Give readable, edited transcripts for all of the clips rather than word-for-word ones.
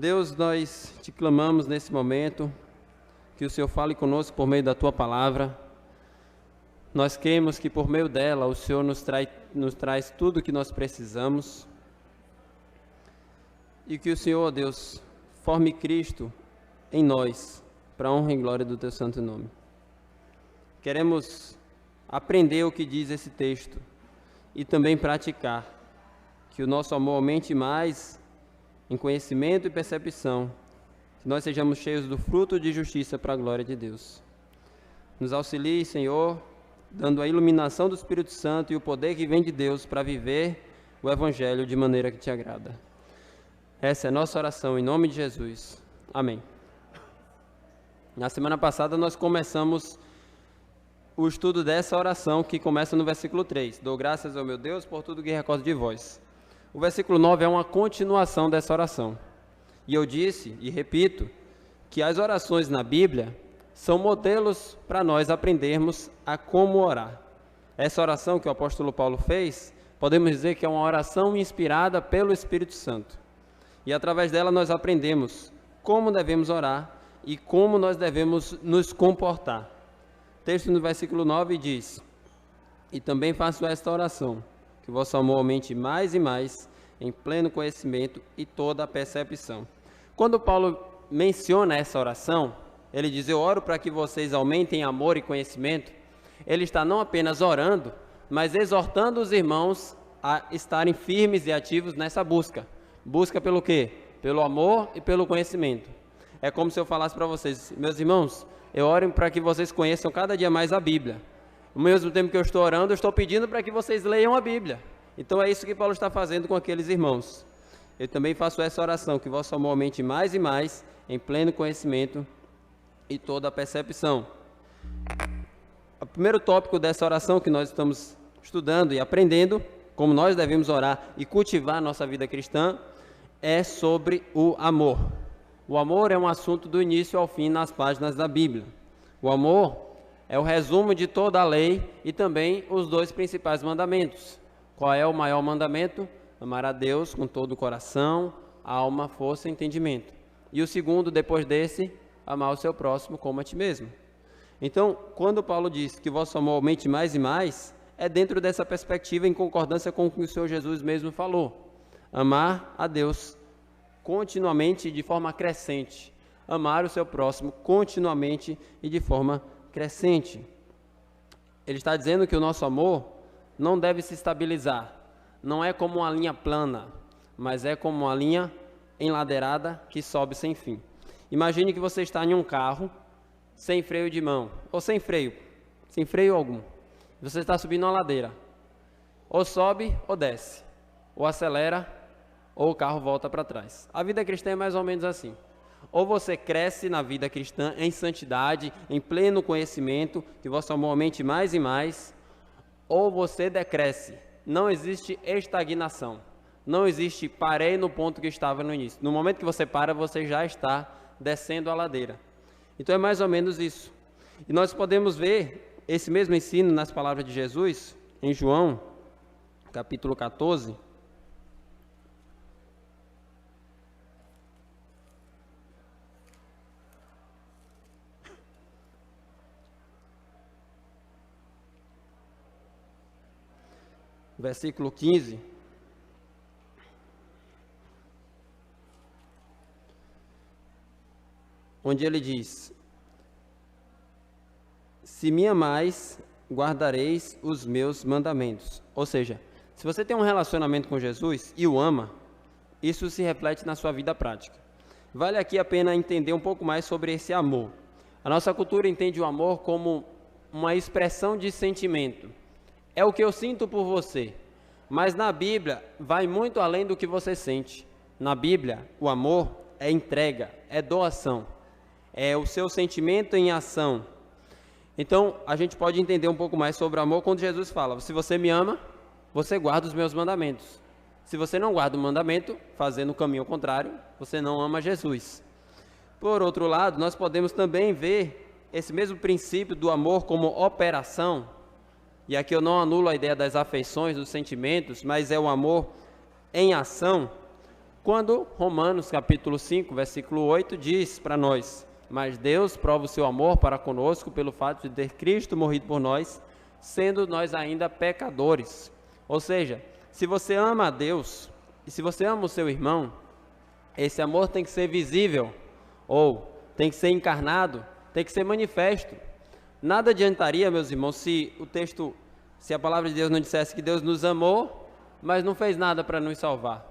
Deus, nós te clamamos nesse momento, que o Senhor fale conosco por meio da tua palavra. Nós cremos que por meio dela o Senhor nos traz tudo o que nós precisamos. E que o Senhor, ó Deus, forme Cristo em nós, para a honra e glória do teu santo nome. Queremos aprender o que diz esse texto e também praticar, que o nosso amor aumente mais em conhecimento e percepção, que nós sejamos cheios do fruto de justiça para a glória de Deus. Nos auxilie, Senhor, dando a iluminação do Espírito Santo e o poder que vem de Deus para viver o Evangelho de maneira que te agrada. Essa é a nossa oração, em nome de Jesus. Amém. Na semana passada nós começamos o estudo dessa oração que começa no versículo 3. Dou graças ao meu Deus por tudo que recordo de vós. O versículo 9 é uma continuação dessa oração. E eu disse, e repito, que as orações na Bíblia são modelos para nós aprendermos a como orar. Essa oração que o apóstolo Paulo fez, podemos dizer que é uma oração inspirada pelo Espírito Santo. E através dela nós aprendemos como devemos orar e como nós devemos nos comportar. O texto no versículo 9 diz: E também faço esta oração, que o vosso amor aumente mais e mais, em pleno conhecimento e toda a percepção. Quando Paulo menciona essa oração, ele diz: Eu oro para que vocês aumentem amor e conhecimento. Ele está não apenas orando, mas exortando os irmãos a estarem firmes e ativos nessa busca. Busca pelo quê? Pelo amor e pelo conhecimento. É como se eu falasse para vocês: meus irmãos, eu oro para que vocês conheçam cada dia mais a Bíblia. Ao mesmo tempo que eu estou orando, eu estou pedindo para que vocês leiam a Bíblia. Então é isso que Paulo está fazendo com aqueles irmãos. Eu também faço essa oração, que o vosso amor aumente mais e mais, em pleno conhecimento e toda a percepção. O primeiro tópico dessa oração que nós estamos estudando e aprendendo, como nós devemos orar e cultivar a nossa vida cristã, é sobre o amor. O amor é um assunto do início ao fim nas páginas da Bíblia. O amor é o resumo de toda a lei e também os dois principais mandamentos. Qual é o maior mandamento? Amar a Deus com todo o coração, alma, força e entendimento. E o segundo, depois desse, amar o seu próximo como a ti mesmo. Então, quando Paulo diz que o vosso amor aumente mais e mais, é dentro dessa perspectiva, em concordância com o que o Senhor Jesus mesmo falou. Amar a Deus continuamente e de forma crescente. Amar o seu próximo continuamente e de forma crescente. Ele está dizendo que o nosso amor não deve se estabilizar. Não é como uma linha plana, mas é como uma linha enladeirada que sobe sem fim. Imagine que você está em um carro sem freio de mão, ou sem freio algum. Você está subindo uma ladeira. Ou sobe ou desce. Ou acelera ou o carro volta para trás. A vida cristã é mais ou menos assim. Ou você cresce na vida cristã em santidade, em pleno conhecimento, que vosso amor aumente mais e mais, ou você decresce. Não existe estagnação. Não existe parei no ponto que estava no início. No momento que você para, você já está descendo a ladeira. Então é mais ou menos isso. E nós podemos ver esse mesmo ensino nas palavras de Jesus, em João, capítulo 14, versículo 15, onde ele diz: Se me amais, guardareis os meus mandamentos. Ou seja, se você tem um relacionamento com Jesus e o ama, isso se reflete na sua vida prática. Vale aqui a pena entender um pouco mais sobre esse amor. A nossa cultura entende o amor como uma expressão de sentimento. É o que eu sinto por você. Mas na Bíblia, vai muito além do que você sente. Na Bíblia, o amor é entrega, é doação. É o seu sentimento em ação. Então, a gente pode entender um pouco mais sobre o amor quando Jesus fala: se você me ama, você guarda os meus mandamentos. Se você não guarda o mandamento, fazendo o caminho ao contrário, você não ama Jesus. Por outro lado, nós podemos também ver esse mesmo princípio do amor como operação. E aqui eu não anulo a ideia das afeições, dos sentimentos, mas é o amor em ação, Quando Romanos capítulo 5, versículo 8 diz para nós: mas Deus prova o seu amor para conosco pelo fato de ter Cristo morrido por nós, sendo nós ainda pecadores. Ou seja, se você ama a Deus e se você ama o seu irmão, esse amor tem que ser visível, ou tem que ser encarnado, tem que ser manifesto. Nada adiantaria, meus irmãos, se a palavra de Deus não dissesse que Deus nos amou, mas não fez nada para nos salvar.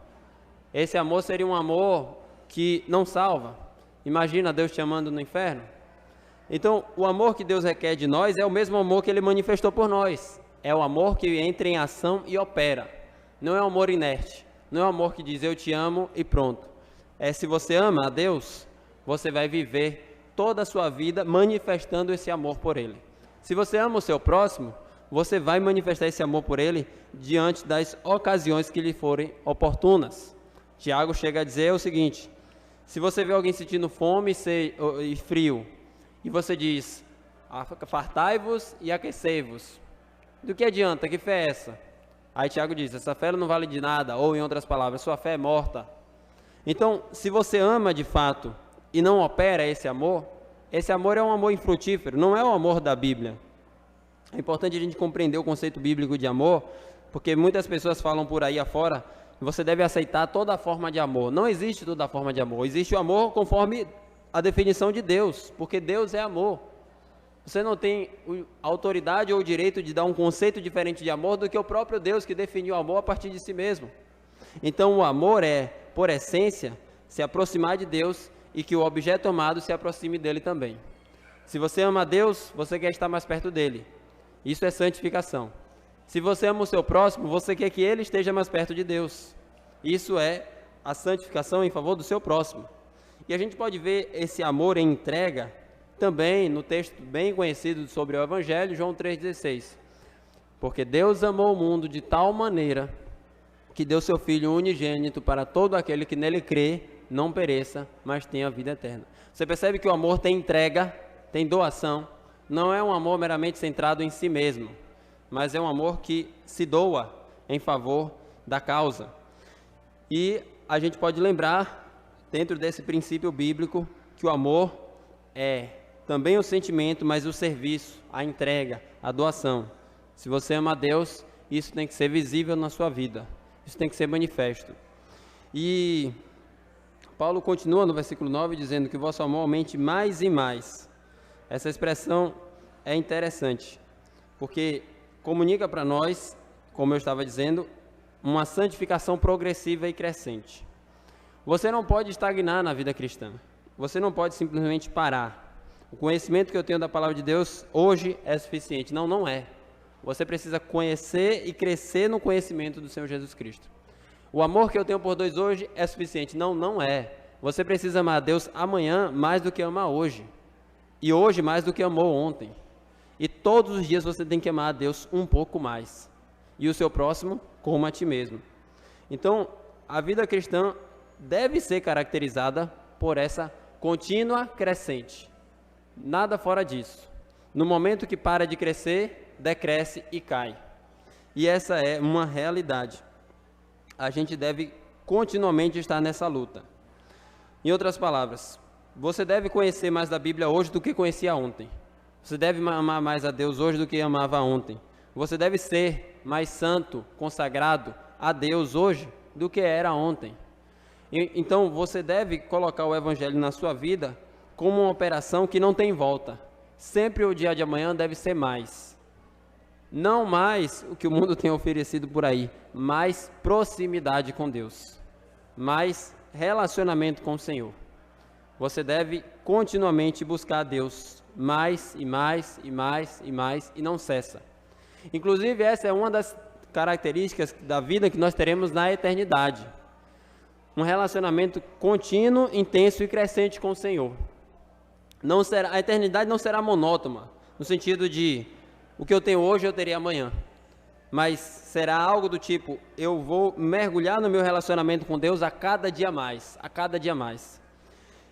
Esse amor seria um amor que não salva. Imagina Deus te amando no inferno. Então, o amor que Deus requer de nós é o mesmo amor que Ele manifestou por nós. É o amor que entra em ação e opera. Não é um amor inerte. Não é um amor que diz eu te amo e pronto. Se você ama a Deus, você vai viver toda a sua vida manifestando esse amor por Ele. Se você ama o seu próximo, você vai manifestar esse amor por Ele diante das ocasiões que lhe forem oportunas. Tiago chega a dizer o seguinte: se você vê alguém sentindo fome e frio, e você diz, fartai-vos e aquecei-vos, do que adianta? Que fé é essa? Aí Tiago diz, essa fé não vale de nada, ou em outras palavras, sua fé é morta. Então, se você ama de fato e não opera esse amor é um amor infrutífero, não é o amor da Bíblia. É importante a gente compreender o conceito bíblico de amor, porque muitas pessoas falam por aí afora, você deve aceitar toda forma de amor. Não existe toda forma de amor. Existe o amor conforme a definição de Deus, porque Deus é amor. Você não tem a autoridade ou o direito de dar um conceito diferente de amor do que o próprio Deus que definiu o amor a partir de si mesmo. Então o amor é, por essência, se aproximar de Deus e que o objeto amado se aproxime dele também. Se você ama a Deus, você quer estar mais perto dele. Isso é santificação. Se você ama o seu próximo, você quer que ele esteja mais perto de Deus. Isso é a santificação em favor do seu próximo. E a gente pode ver esse amor em entrega também no texto bem conhecido sobre o Evangelho, João 3,16. Porque Deus amou o mundo de tal maneira que deu seu Filho unigênito para todo aquele que nele crê, não pereça, mas tenha vida eterna. Você percebe que o amor tem entrega, tem doação, não é um amor meramente centrado em si mesmo, mas é um amor que se doa em favor da causa. E a gente pode lembrar, dentro desse princípio bíblico, que o amor é também o sentimento, mas o serviço, a entrega, a doação. Se você ama a Deus, isso tem que ser visível na sua vida, isso tem que ser manifesto. E Paulo continua no versículo 9 dizendo que o vosso amor aumente mais e mais. Essa expressão é interessante, porque comunica para nós, como eu estava dizendo, uma santificação progressiva e crescente. Você não pode estagnar na vida cristã. Você não pode simplesmente parar. O conhecimento que eu tenho da palavra de Deus hoje é suficiente. Não, não é. Você precisa conhecer e crescer no conhecimento do Senhor Jesus Cristo. O amor que eu tenho por Deus hoje é suficiente. Não, não é. Você precisa amar a Deus amanhã mais do que amar hoje. E hoje mais do que amou ontem. E todos os dias você tem que amar a Deus um pouco mais. E o seu próximo como a ti mesmo. Então, a vida cristã deve ser caracterizada por essa contínua crescente. Nada fora disso. No momento que para de crescer, decresce e cai. E essa é uma realidade. A gente deve continuamente estar nessa luta. Em outras palavras, você deve conhecer mais da Bíblia hoje do que conhecia ontem. Você deve amar mais a Deus hoje do que amava ontem. Você deve ser mais santo, consagrado a Deus hoje do que era ontem. Então, você deve colocar o Evangelho na sua vida como uma operação que não tem volta. Sempre o dia de amanhã deve ser mais. Não mais o que o mundo tem oferecido por aí, mais proximidade com Deus, mais relacionamento com o Senhor. Você deve continuamente buscar a Deus, mais e mais e mais e mais, e não cessa. Inclusive, essa é uma das características da vida que nós teremos na eternidade. Um relacionamento contínuo, intenso e crescente com o Senhor. A eternidade não será monótona, no sentido de o que eu tenho hoje eu teria amanhã. Mas será algo do tipo, eu vou mergulhar no meu relacionamento com Deus a cada dia mais, a cada dia mais.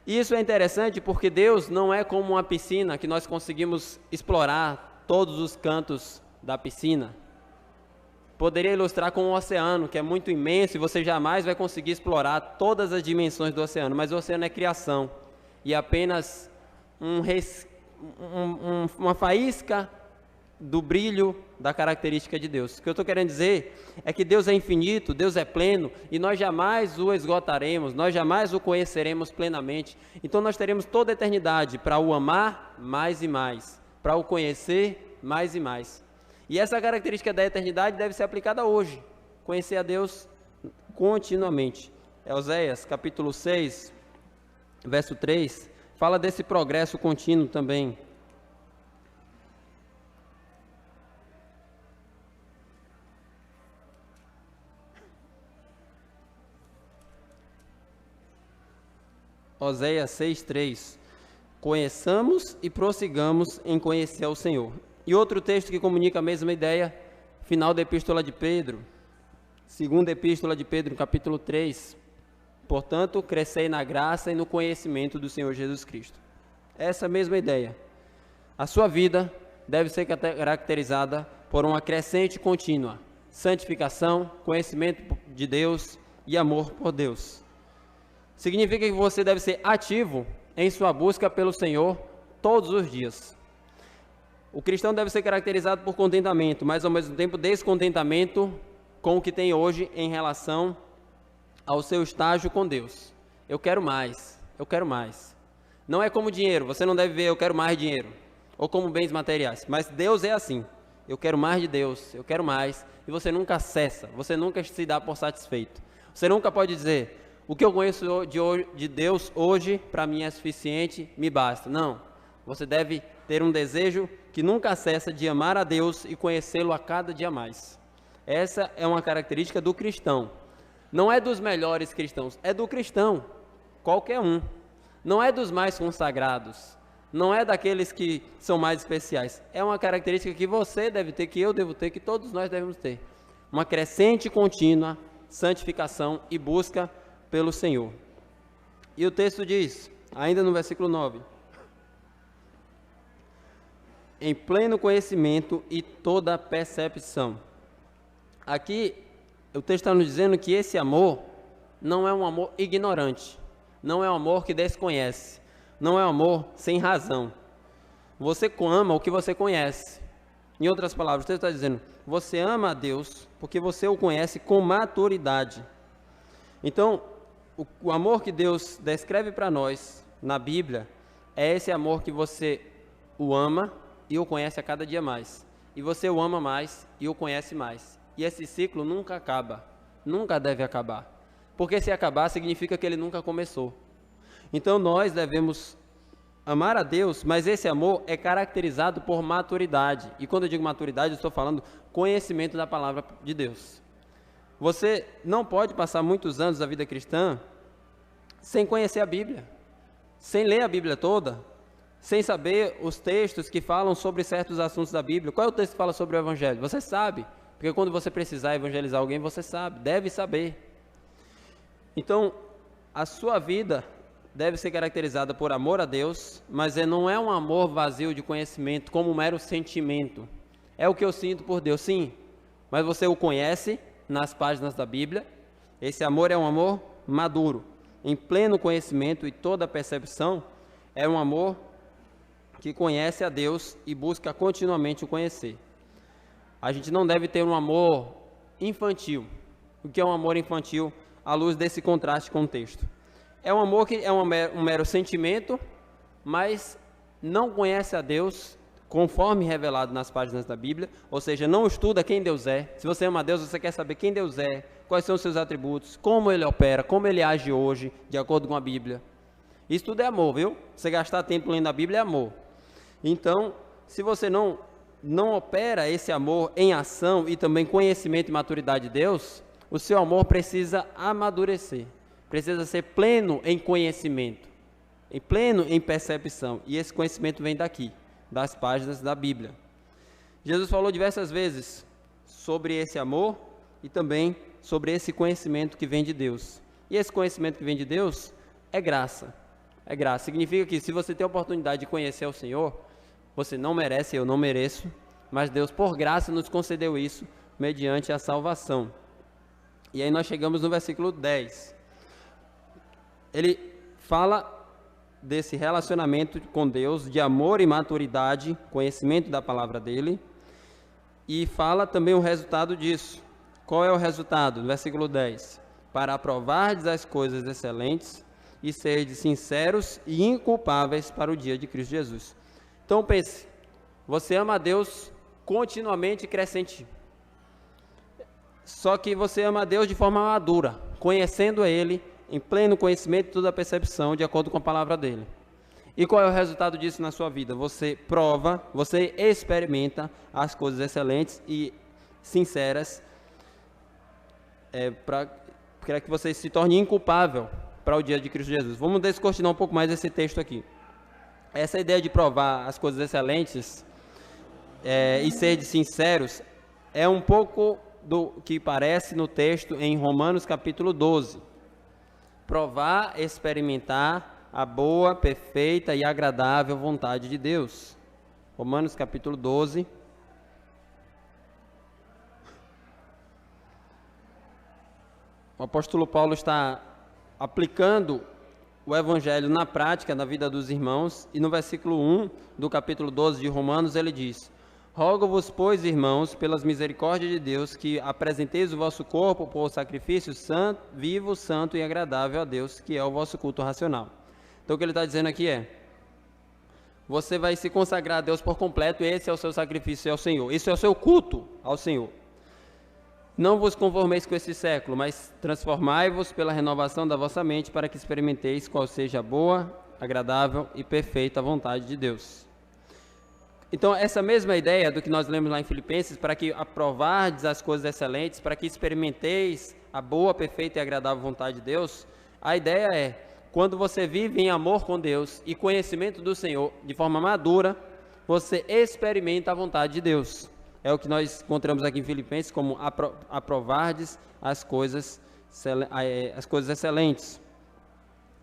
E isso é interessante porque Deus não é como uma piscina que nós conseguimos explorar todos os cantos da piscina. Poderia ilustrar com o oceano, que é muito imenso e você jamais vai conseguir explorar todas as dimensões do oceano, mas o oceano é criação e apenas uma faísca do brilho da característica de Deus. O que eu estou querendo dizer é que Deus é infinito, Deus é pleno e nós jamais o esgotaremos, nós jamais o conheceremos plenamente. Então nós teremos toda a eternidade para o amar mais e mais, para o conhecer mais e mais. E essa característica da eternidade deve ser aplicada hoje, conhecer a Deus continuamente. Oséias, capítulo 6, verso 3, fala desse progresso contínuo também. Oséias 6:3. Conheçamos e prossigamos em conhecer ao Senhor. E outro texto que comunica a mesma ideia, final da Epístola de Pedro, segunda Epístola de Pedro, capítulo 3. Portanto, crescei na graça e no conhecimento do Senhor Jesus Cristo. Essa mesma ideia. A sua vida deve ser caracterizada por uma crescente contínua, santificação, conhecimento de Deus e amor por Deus. Significa que você deve ser ativo em sua busca pelo Senhor todos os dias. O cristão deve ser caracterizado por contentamento, mas ao mesmo tempo descontentamento com o que tem hoje em relação ao seu estágio com Deus. Eu quero mais, eu quero mais. Não é como dinheiro, você não deve ver eu quero mais dinheiro, ou como bens materiais, mas Deus é assim. Eu quero mais de Deus, eu quero mais, e você nunca cessa, você nunca se dá por satisfeito. Você nunca pode dizer, o que eu conheço de Deus hoje, para mim é suficiente, me basta. Não, você deve ter um desejo que nunca cessa de amar a Deus e conhecê-lo a cada dia mais. Essa é uma característica do cristão. Não é dos melhores cristãos, é do cristão, qualquer um. Não é dos mais consagrados, não é daqueles que são mais especiais. É uma característica que você deve ter, que eu devo ter, que todos nós devemos ter. Uma crescente contínua santificação e busca pelo Senhor. E o texto diz, ainda no versículo 9, em pleno conhecimento e toda percepção. Aqui, o texto está nos dizendo que esse amor não é um amor ignorante, não é um amor que desconhece, não é um amor sem razão. Você ama o que você conhece. Em outras palavras, o texto está dizendo, você ama a Deus porque você o conhece com maturidade. Então, o amor que Deus descreve para nós na Bíblia é esse amor que você o ama e o conhece a cada dia mais. E você o ama mais e o conhece mais. E esse ciclo nunca acaba, nunca deve acabar. Porque se acabar, significa que ele nunca começou. Então nós devemos amar a Deus, mas esse amor é caracterizado por maturidade. E quando eu digo maturidade, eu estou falando conhecimento da palavra de Deus. Você não pode passar muitos anos da vida cristã sem conhecer a Bíblia, sem ler a Bíblia toda, sem saber os textos que falam sobre certos assuntos da Bíblia. Qual é o texto que fala sobre o Evangelho? Você sabe, porque quando você precisar evangelizar alguém, você sabe, deve saber. Então, a sua vida deve ser caracterizada por amor a Deus, mas não é um amor vazio de conhecimento, como um mero sentimento. É o que eu sinto por Deus, sim, mas você o conhece nas páginas da Bíblia. Esse amor é um amor maduro, em pleno conhecimento e toda percepção. É um amor que conhece a Deus e busca continuamente o conhecer. A gente não deve ter um amor infantil. O que é um amor infantil à luz desse contraste com o texto? É um amor que é um mero sentimento, mas não conhece a Deus conforme revelado nas páginas da Bíblia, ou seja, não estuda quem Deus é. Se você ama a Deus, você quer saber quem Deus é, quais são os seus atributos, como Ele opera, como Ele age hoje, de acordo com a Bíblia. Isso tudo é amor, viu? Você gastar tempo lendo a Bíblia é amor. Então, se você não opera esse amor em ação e também conhecimento e maturidade de Deus, o seu amor precisa amadurecer, precisa ser pleno em conhecimento, pleno em percepção, e esse conhecimento vem daqui, das páginas da Bíblia. Jesus falou diversas vezes sobre esse amor e também sobre esse conhecimento que vem de Deus. E esse conhecimento que vem de Deus é graça. É graça. Significa que se você tem a oportunidade de conhecer o Senhor, você não merece, eu não mereço, mas Deus por graça nos concedeu isso mediante a salvação. E aí nós chegamos no versículo 10. Ele fala desse relacionamento com Deus, de amor e maturidade, conhecimento da palavra dele, e fala também o resultado disso. Qual é o resultado? No versículo 10. Para aprovardes as coisas excelentes e serdes sinceros e inculpáveis para o dia de Cristo Jesus. Então pense, você ama a Deus continuamente e crescente. Só que você ama a Deus de forma madura, conhecendo a Ele, em pleno conhecimento e toda a percepção, de acordo com a palavra dele. E qual é o resultado disso na sua vida? Você prova, você experimenta as coisas excelentes e sinceras, para que você se torne inculpável para o dia de Cristo Jesus. Vamos descortinar um pouco mais esse texto aqui. Essa ideia de provar as coisas excelentes e ser sinceros é um pouco do que parece no texto em Romanos capítulo 12. Provar, experimentar a boa, perfeita e agradável vontade de Deus. Romanos capítulo 12. O apóstolo Paulo está aplicando o evangelho na prática, na vida dos irmãos, e no versículo 1 do capítulo 12 de Romanos ele diz: Rogo-vos, pois, irmãos, pelas misericórdias de Deus, que apresenteis o vosso corpo por sacrifício santo, vivo, santo e agradável a Deus, que é o vosso culto racional. Então o que ele está dizendo aqui é: você vai se consagrar a Deus por completo, e esse é o seu sacrifício ao Senhor, isso é o seu culto ao Senhor. Não vos conformeis com esse século, mas transformai-vos pela renovação da vossa mente, para que experimenteis qual seja a boa, agradável e perfeita vontade de Deus. Então, essa mesma ideia do que nós lemos lá em Filipenses, para que aprovardes as coisas excelentes, para que experimenteis a boa, perfeita e agradável vontade de Deus, a ideia é, quando você vive em amor com Deus e conhecimento do Senhor de forma madura, você experimenta a vontade de Deus. É o que nós encontramos aqui em Filipenses como aprovardes as coisas excelentes.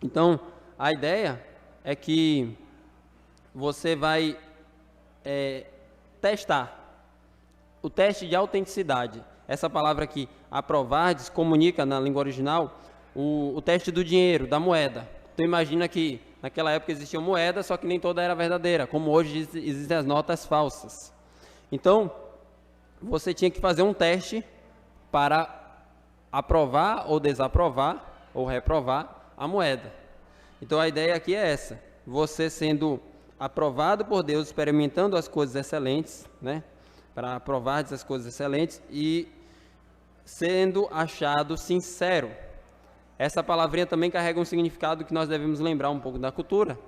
Então, a ideia é que você vai testar o teste de autenticidade. Essa palavra aqui, aprovardes, comunica na língua original o teste do dinheiro, da moeda. Então imagina que naquela época existiam moedas, só que nem toda era verdadeira, como hoje existem as notas falsas. Então você tinha que fazer um teste para aprovar ou desaprovar ou reprovar a moeda. Então a ideia aqui é essa: você sendo aprovado por Deus, experimentando as coisas excelentes, né? Para aprovar as coisas excelentes e sendo achado sincero. Essa palavrinha também carrega um significado que nós devemos lembrar um pouco da cultura,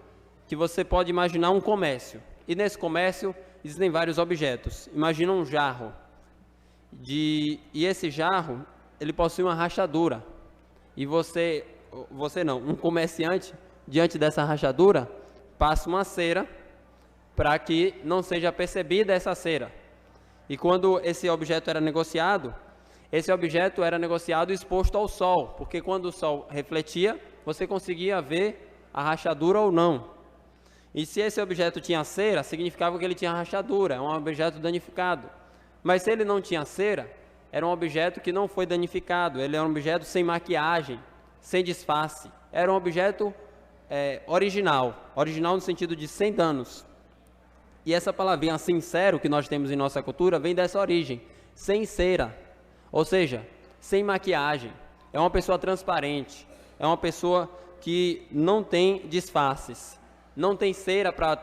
que você pode imaginar um comércio, e nesse comércio existem vários objetos. Imagina um jarro, e esse jarro, ele possui uma rachadura, e um comerciante, diante dessa rachadura, passa uma cera para que não seja percebida essa cera. E quando esse objeto era negociado exposto ao sol, porque quando o sol refletia, você conseguia ver a rachadura ou não. E se esse objeto tinha cera, significava que ele tinha rachadura, é um objeto danificado. Mas se ele não tinha cera, era um objeto que não foi danificado, ele era um objeto sem maquiagem, sem disfarce, era um objeto original no sentido de sem danos. E essa palavrinha sincero que nós temos em nossa cultura vem dessa origem, sem cera, ou seja, sem maquiagem. É uma pessoa transparente, é uma pessoa que não tem disfarces, não tem cera para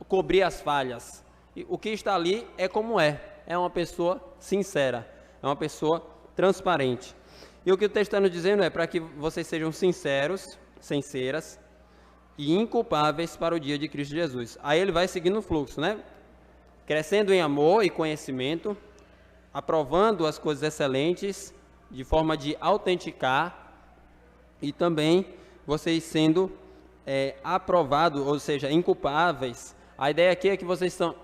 cobrir as falhas. E o que está ali é como é uma pessoa sincera, é uma pessoa transparente. E o que o texto está nos dizendo é para que vocês sejam sinceros, sinceras e inculpáveis para o dia de Cristo Jesus. Aí ele vai seguindo o fluxo, né? Crescendo em amor e conhecimento, aprovando as coisas excelentes, de forma de autenticar, e também vocês sendo aprovados, ou seja, inculpáveis. A ideia aqui é que vocês estão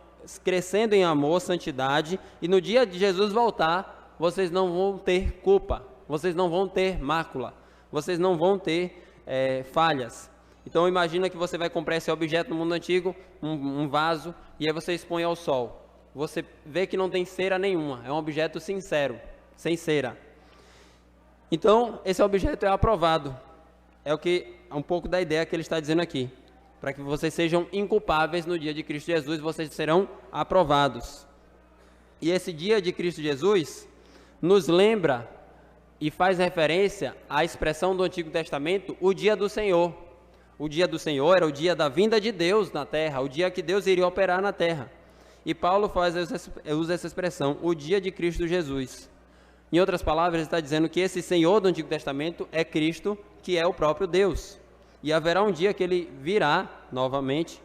crescendo em amor, santidade, e no dia de Jesus voltar, vocês não vão ter culpa, vocês não vão ter mácula, vocês não vão ter falhas. Então imagina que você vai comprar esse objeto no mundo antigo, um vaso, e aí você expõe ao sol. você vê que não tem cera nenhuma, é um objeto sincero, sem cera. Então, esse objeto é aprovado. É um pouco da ideia que ele está dizendo aqui. Para que vocês sejam inculpáveis no dia de Cristo Jesus, vocês serão aprovados. E esse dia de Cristo Jesus nos lembra e faz referência à expressão do Antigo Testamento, o dia do Senhor. O dia do Senhor era o dia da vinda de Deus na terra, o dia que Deus iria operar na terra. E Paulo usa essa expressão, o dia de Cristo Jesus. Em outras palavras, ele está dizendo que esse Senhor do Antigo Testamento é Cristo, que é o próprio Deus. E haverá um dia que ele virá novamente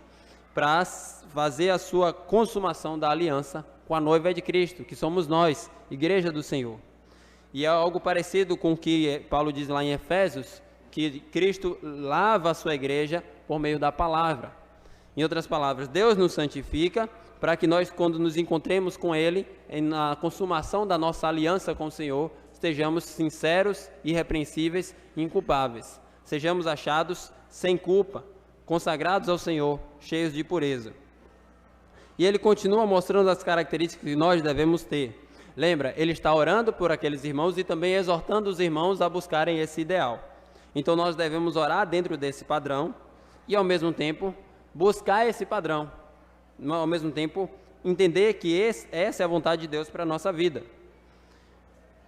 para fazer a sua consumação da aliança com a noiva de Cristo, que somos nós, igreja do Senhor. E é algo parecido com o que Paulo diz lá em Efésios, que Cristo lava a sua igreja por meio da palavra. Em outras palavras, Deus nos santifica para que nós, quando nos encontremos com Ele, na consumação da nossa aliança com o Senhor, estejamos sinceros, irrepreensíveis e inculpáveis. Sejamos achados sem culpa, consagrados ao Senhor, cheios de pureza. E ele continua mostrando as características que nós devemos ter. Lembra, ele está orando por aqueles irmãos e também exortando os irmãos a buscarem esse ideal. Então nós devemos orar dentro desse padrão e ao mesmo tempo buscar esse padrão. Ao mesmo tempo entender que essa é a vontade de Deus para a nossa vida.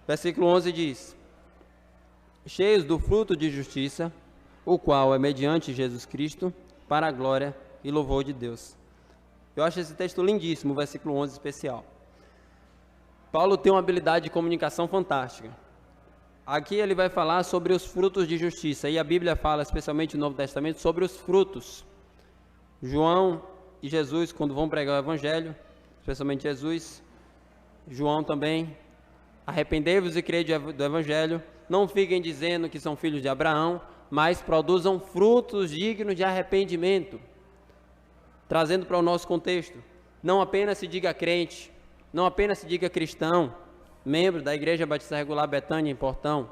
Versículo 11 diz: cheios do fruto de justiça, o qual é mediante Jesus Cristo, para a glória e louvor de Deus. Eu acho esse texto lindíssimo, o versículo 11 especial. Paulo tem uma habilidade de comunicação fantástica. Aqui ele vai falar sobre os frutos de justiça, e a Bíblia fala, especialmente no Novo Testamento, sobre os frutos. João e Jesus, quando vão pregar o Evangelho, especialmente Jesus, João também, arrependei-vos e crede do Evangelho, não fiquem dizendo que são filhos de Abraão, mas produzam frutos dignos de arrependimento. Trazendo para o nosso contexto, não apenas se diga crente, não apenas se diga cristão, membro da Igreja Batista Regular Betânia em Portão,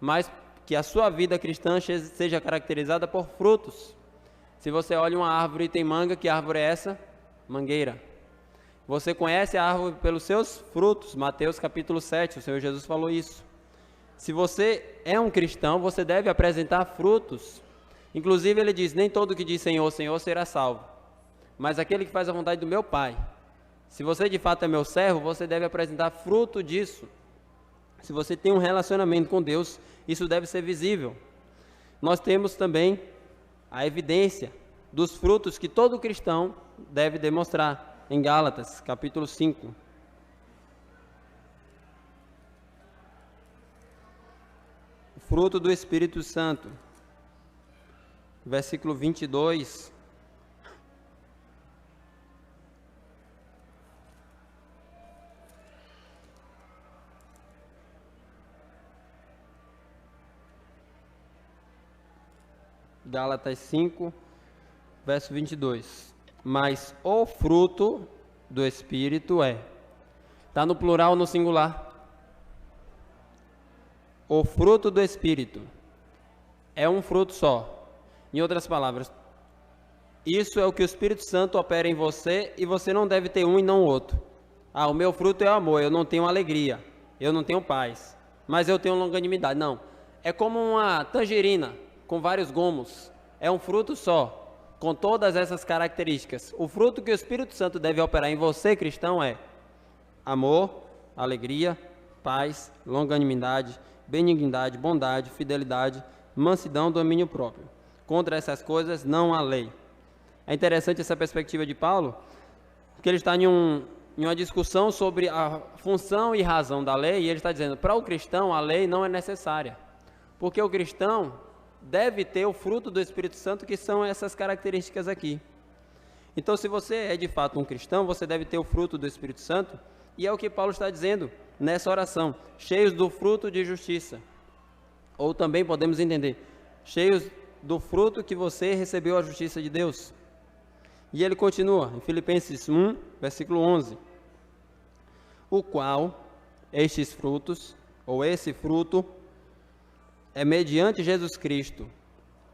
mas que a sua vida cristã seja caracterizada por frutos. Se você olha uma árvore e tem manga, que árvore é essa? Mangueira. Você conhece a árvore pelos seus frutos, Mateus capítulo 7, o Senhor Jesus falou isso. Se você é um cristão, você deve apresentar frutos. Inclusive ele diz, nem todo que diz Senhor, Senhor será salvo, mas aquele que faz a vontade do meu Pai. Se você de fato é meu servo, você deve apresentar fruto disso. Se você tem um relacionamento com Deus, isso deve ser visível. Nós temos também a evidência dos frutos que todo cristão deve demonstrar, em Gálatas, capítulo 5. O fruto do Espírito Santo, versículo 22. Gálatas 5, verso 22. Mas o fruto do Espírito está no plural ou no singular? O fruto do Espírito é um fruto só. Em outras palavras, isso é o que o Espírito Santo opera em você e você não deve ter um e não outro. Ah, o meu fruto é o amor, eu não tenho alegria, eu não tenho paz, mas eu tenho longanimidade. Não, é como uma tangerina com vários gomos, é um fruto só, com todas essas características. O fruto que o Espírito Santo deve operar em você, cristão, é amor, alegria, paz, longanimidade, benignidade, bondade, fidelidade, mansidão, domínio próprio. Contra essas coisas não há lei. É interessante essa perspectiva de Paulo, porque ele está em uma discussão sobre a função e razão da lei, e ele está dizendo, para o cristão a lei não é necessária, porque o cristão deve ter o fruto do Espírito Santo, que são essas características aqui. Então, se você é de fato um cristão, você deve ter o fruto do Espírito Santo, e é o que Paulo está dizendo nessa oração, cheios do fruto de justiça. Ou também podemos entender, cheios do fruto que você recebeu a justiça de Deus. E ele continua, em Filipenses 1, versículo 11. O qual, estes frutos, ou esse fruto, é mediante Jesus Cristo,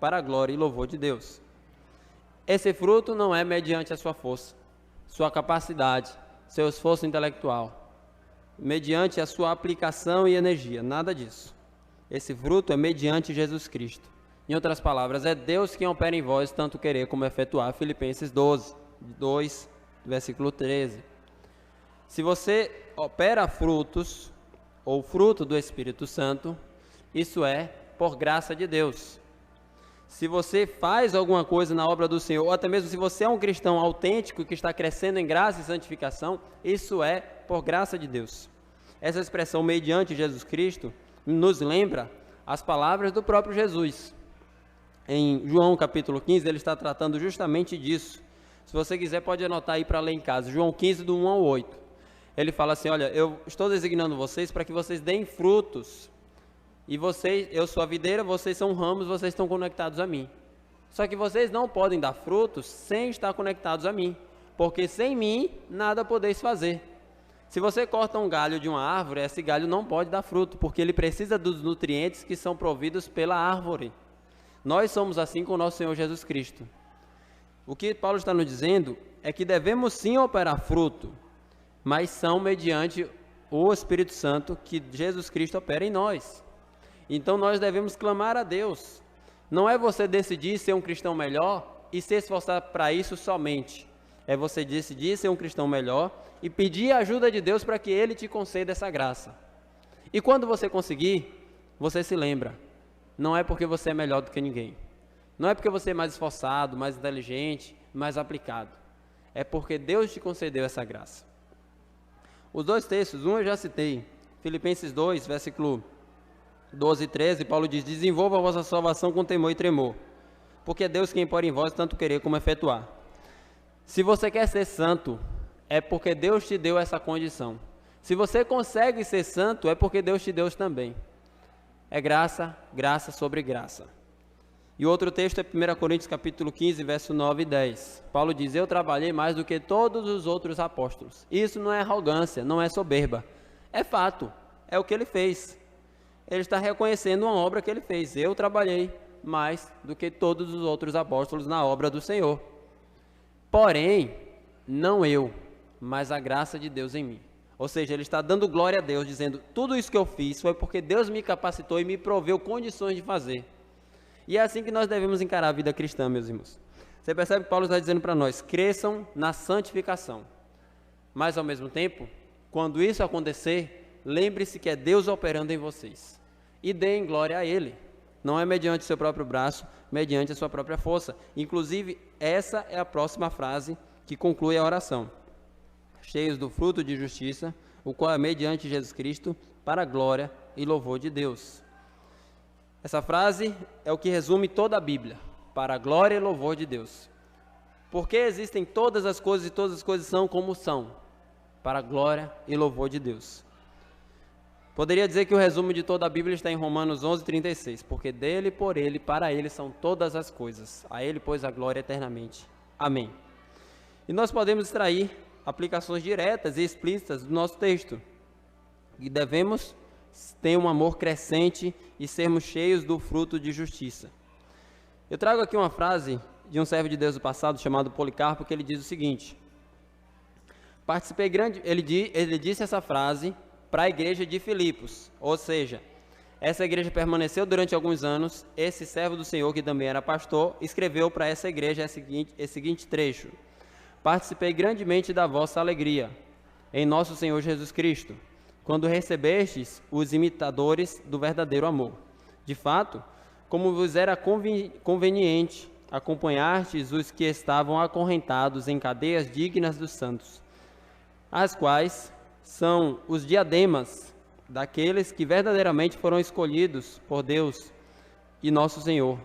para a glória e louvor de Deus. Esse fruto não é mediante a sua força, sua capacidade, seu esforço intelectual, mediante a sua aplicação e energia, nada disso. Esse fruto é mediante Jesus Cristo. Em outras palavras, é Deus quem opera em vós tanto querer como efetuar. Filipenses 2, versículo 13. Se você opera frutos, ou fruto do Espírito Santo, isso é por graça de Deus. Se você faz alguma coisa na obra do Senhor, ou até mesmo se você é um cristão autêntico que está crescendo em graça e santificação, isso é por graça de Deus. Essa expressão mediante Jesus Cristo nos lembra as palavras do próprio Jesus. Em João capítulo 15, ele está tratando justamente disso. Se você quiser, pode anotar aí para ler em casa. João 15, do 1 ao 8. Ele fala assim, olha, eu estou designando vocês para que vocês deem frutos. E vocês, eu sou a videira, vocês são ramos, vocês estão conectados a mim. Só que vocês não podem dar frutos sem estar conectados a mim. Porque sem mim, nada podeis fazer. Se você corta um galho de uma árvore, esse galho não pode dar fruto, porque ele precisa dos nutrientes que são providos pela árvore. Nós somos assim com o nosso Senhor Jesus Cristo. O que Paulo está nos dizendo é que devemos sim operar fruto, mas são mediante o Espírito Santo que Jesus Cristo opera em nós. Então nós devemos clamar a Deus. Não é você decidir ser um cristão melhor e se esforçar para isso somente. É você decidir ser um cristão melhor e pedir a ajuda de Deus para que Ele te conceda essa graça. E quando você conseguir, você se lembra. Não é porque você é melhor do que ninguém. Não é porque você é mais esforçado, mais inteligente, mais aplicado. É porque Deus te concedeu essa graça. Os dois textos, um eu já citei. Filipenses 2, versículo 12 e 13, Paulo diz, desenvolva a vossa salvação com temor e tremor, porque é Deus quem pode em vós tanto querer como efetuar. Se você quer ser santo, é porque Deus te deu essa condição. Se você consegue ser santo, é porque Deus te deu também. É graça, graça sobre graça. E o outro texto é 1 Coríntios capítulo 15, verso 9 e 10. Paulo diz, eu trabalhei mais do que todos os outros apóstolos. Isso não é arrogância, não é soberba. É fato, é o que ele fez. Ele está reconhecendo uma obra que ele fez. Eu trabalhei mais do que todos os outros apóstolos na obra do Senhor. Porém, não eu, mas a graça de Deus em mim. Ou seja, ele está dando glória a Deus, dizendo, tudo isso que eu fiz foi porque Deus me capacitou e me proveu condições de fazer. E é assim que nós devemos encarar a vida cristã, meus irmãos. Você percebe que Paulo está dizendo para nós, cresçam na santificação. Mas, ao mesmo tempo, quando isso acontecer, lembre-se que é Deus operando em vocês. E deem glória a Ele. Não é mediante o seu próprio braço, mediante a sua própria força. Inclusive, essa é a próxima frase que conclui a oração. Cheios do fruto de justiça, o qual é mediante Jesus Cristo, para a glória e louvor de Deus. Essa frase é o que resume toda a Bíblia, para a glória e louvor de Deus. Porque existem todas as coisas e todas as coisas são como são, para a glória e louvor de Deus. Poderia dizer que o resumo de toda a Bíblia está em Romanos 11:36, porque dele, por ele, para ele são todas as coisas, a ele, pois, a glória eternamente. Amém. E nós podemos extrair aplicações diretas e explícitas do nosso texto. E devemos ter um amor crescente e sermos cheios do fruto de justiça. Eu trago aqui uma frase de um servo de Deus do passado chamado Policarpo, que ele diz o seguinte: ele disse essa frase para a igreja de Filipos, ou seja, essa igreja permaneceu durante alguns anos. Esse servo do Senhor, que também era pastor, escreveu para essa igreja esse seguinte trecho: participei grandemente da vossa alegria em nosso Senhor Jesus Cristo, quando recebestes os imitadores do verdadeiro amor. De fato, como vos era conveniente, acompanhastes os que estavam acorrentados em cadeias dignas dos santos, as quais são os diademas daqueles que verdadeiramente foram escolhidos por Deus e nosso Senhor.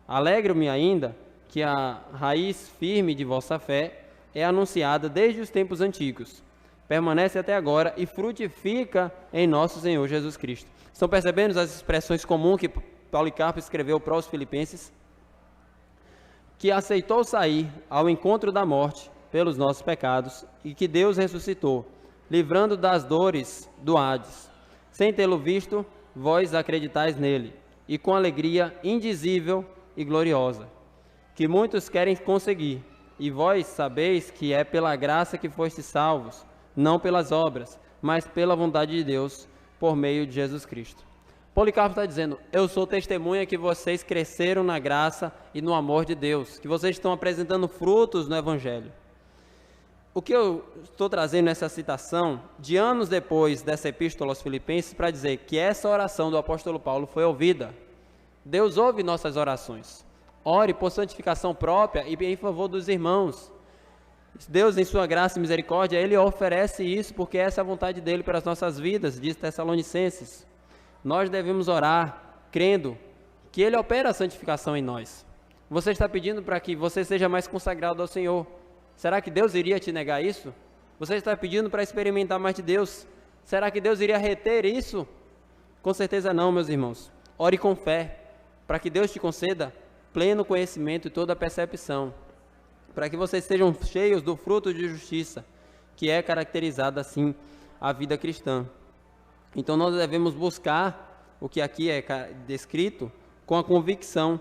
Alegro-me ainda que a raiz firme de vossa fé é anunciada desde os tempos antigos, permanece até agora e frutifica em nosso Senhor Jesus Cristo. Estão percebendo as expressões comuns que Policarpo escreveu para os filipenses? Que aceitou sair ao encontro da morte pelos nossos pecados e que Deus ressuscitou, livrando das dores do Hades. Sem tê-lo visto, vós acreditais nele, e com alegria indizível e gloriosa, que muitos querem conseguir, e vós sabeis que é pela graça que fostes salvos, não pelas obras, mas pela vontade de Deus, por meio de Jesus Cristo. Policarpo está dizendo, eu sou testemunha que vocês cresceram na graça e no amor de Deus, que vocês estão apresentando frutos no Evangelho. O que eu estou trazendo nessa citação, de anos depois dessa epístola aos Filipenses, para dizer que essa oração do apóstolo Paulo foi ouvida. Deus ouve nossas orações. Ore por santificação própria e em favor dos irmãos. Deus, em sua graça e misericórdia, Ele oferece isso porque essa é a vontade dEle para as nossas vidas, diz Tessalonicenses. Nós devemos orar, crendo que Ele opera a santificação em nós. Você está pedindo para que você seja mais consagrado ao Senhor. Será que Deus iria te negar isso? Você está pedindo para experimentar mais de Deus. Será que Deus iria reter isso? Com certeza não, meus irmãos. Ore com fé, para que Deus te conceda pleno conhecimento e toda a percepção, para que vocês sejam cheios do fruto de justiça, que é caracterizada assim a vida cristã. Então nós devemos buscar o que aqui é descrito com a convicção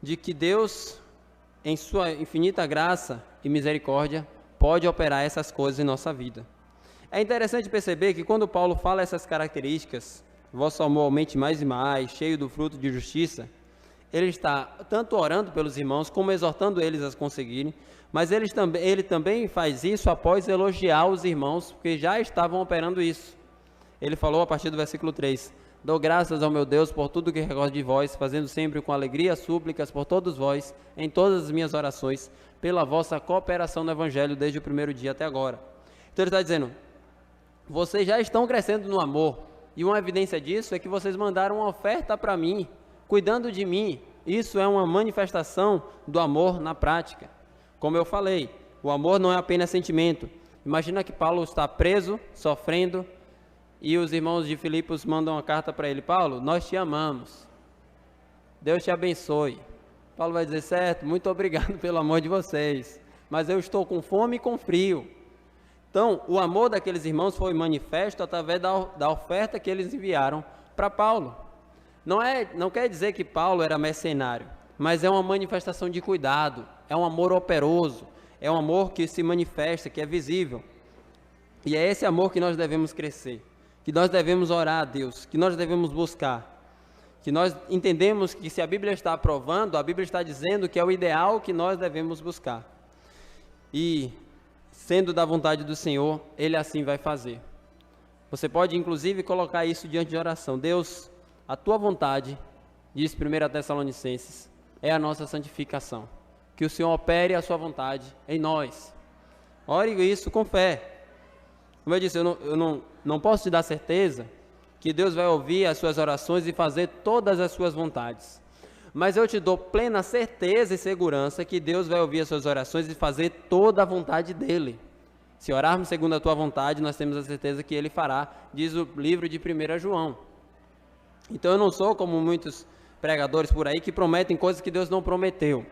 de que Deus, em sua infinita graça e misericórdia, pode operar essas coisas em nossa vida. É interessante perceber que quando Paulo fala essas características, vosso amor aumente mais e mais, cheio do fruto de justiça, ele está tanto orando pelos irmãos, como exortando eles a conseguirem, mas ele também faz isso após elogiar os irmãos, porque já estavam operando isso. Ele falou a partir do versículo 3, dou graças ao meu Deus por tudo que recordo de vós, fazendo sempre com alegria súplicas por todos vós, em todas as minhas orações, pela vossa cooperação no Evangelho desde o primeiro dia até agora. Então ele está dizendo, vocês já estão crescendo no amor, e uma evidência disso é que vocês mandaram uma oferta para mim, cuidando de mim. Isso é uma manifestação do amor na prática. Como eu falei, o amor não é apenas sentimento. Imagina que Paulo está preso, sofrendo, e os irmãos de Filipos mandam uma carta para ele, Paulo, nós te amamos, Deus te abençoe. Paulo vai dizer, certo, muito obrigado pelo amor de vocês, mas eu estou com fome e com frio. Então, o amor daqueles irmãos foi manifesto através da oferta que eles enviaram para Paulo. Não quer dizer que Paulo era mercenário, mas é uma manifestação de cuidado, é um amor operoso, é um amor que se manifesta, que é visível. E é esse amor que nós devemos crescer, que nós devemos orar a Deus, que nós devemos buscar, que nós entendemos que se a Bíblia está aprovando, a Bíblia está dizendo que é o ideal que nós devemos buscar. E, sendo da vontade do Senhor, Ele assim vai fazer. Você pode, inclusive, colocar isso diante de oração. Deus, a Tua vontade, diz 1 Tessalonicenses, é a nossa santificação. Que o Senhor opere a Sua vontade em nós. Ore isso com fé. Como eu disse, eu não posso te dar certeza que Deus vai ouvir as suas orações e fazer todas as suas vontades. Mas eu te dou plena certeza e segurança que Deus vai ouvir as suas orações e fazer toda a vontade dEle. Se orarmos segundo a tua vontade, nós temos a certeza que Ele fará, diz o livro de 1 João. Então eu não sou como muitos pregadores por aí que prometem coisas que Deus não prometeu.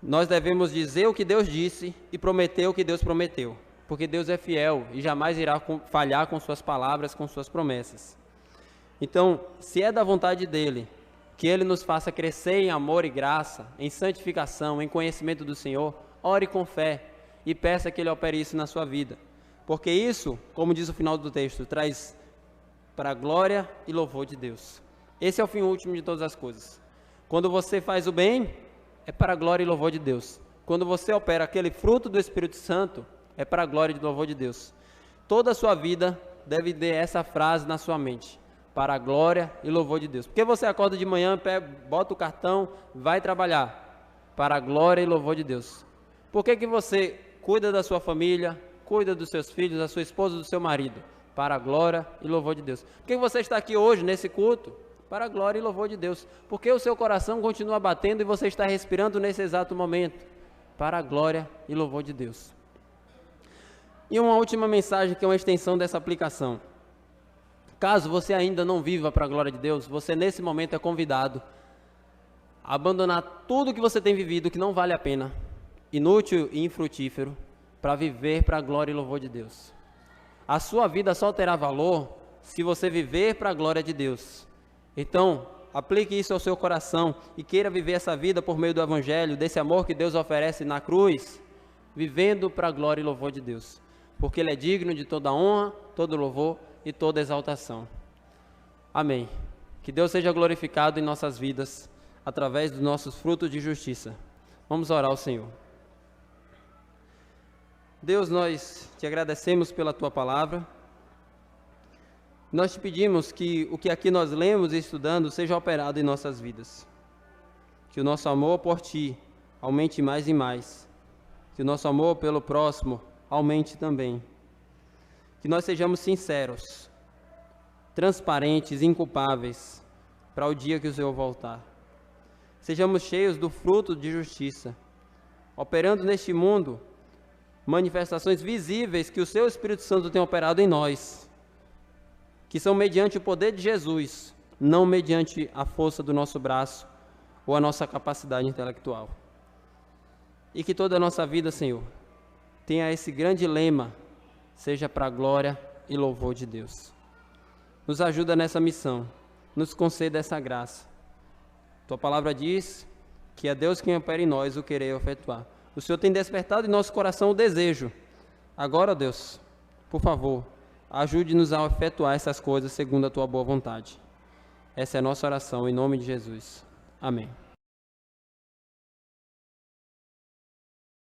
Nós devemos dizer o que Deus disse e prometer o que Deus prometeu. Porque Deus é fiel e jamais irá falhar com suas palavras, com suas promessas. Então, se é da vontade dEle, que Ele nos faça crescer em amor e graça, em santificação, em conhecimento do Senhor, ore com fé e peça que Ele opere isso na sua vida. Porque isso, como diz o final do texto, traz para a glória e louvor de Deus. Esse é o fim último de todas as coisas. Quando você faz o bem, é para a glória e louvor de Deus. Quando você opera aquele fruto do Espírito Santo, é para a glória e louvor de Deus. Toda a sua vida deve ter essa frase na sua mente, para a glória e louvor de Deus. Porque você acorda de manhã, bota o cartão, vai trabalhar, para a glória e louvor de Deus. Por que você cuida da sua família, cuida dos seus filhos, da sua esposa, do seu marido? Para a glória e louvor de Deus. Por que você está aqui hoje, nesse culto? Para a glória e louvor de Deus. Porque o seu coração continua batendo e você está respirando nesse exato momento? Para a glória e louvor de Deus. E uma última mensagem que é uma extensão dessa aplicação. Caso você ainda não viva para a glória de Deus, você nesse momento é convidado a abandonar tudo que você tem vivido que não vale a pena, inútil e infrutífero, para viver para a glória e louvor de Deus. A sua vida só terá valor se você viver para a glória de Deus. Então, aplique isso ao seu coração e queira viver essa vida por meio do Evangelho, desse amor que Deus oferece na cruz, vivendo para a glória e louvor de Deus. porque Ele é digno de toda honra, todo louvor e toda exaltação. Amém. Que Deus seja glorificado em nossas vidas, através dos nossos frutos de justiça. Vamos orar ao Senhor. Deus, nós te agradecemos pela Tua palavra. Nós te pedimos que o que aqui nós lemos e estudando seja operado em nossas vidas. Que o nosso amor por Ti aumente mais e mais. Que o nosso amor pelo próximo aumente também. Que nós sejamos sinceros, transparentes, inculpáveis, para o dia que o Senhor voltar. Sejamos cheios do fruto de justiça, operando neste mundo manifestações visíveis que o Seu Espírito Santo tem operado em nós, que são mediante o poder de Jesus, não mediante a força do nosso braço ou a nossa capacidade intelectual. E que toda a nossa vida, Senhor, tenha esse grande lema, seja para a glória e louvor de Deus. Nos ajuda nessa missão, nos conceda essa graça. Tua palavra diz que é Deus quem opera em nós o querer efetuar. O Senhor tem despertado em nosso coração o desejo. Agora, Deus, por favor, ajude-nos a efetuar essas coisas segundo a Tua boa vontade. Essa é a nossa oração, em nome de Jesus. Amém.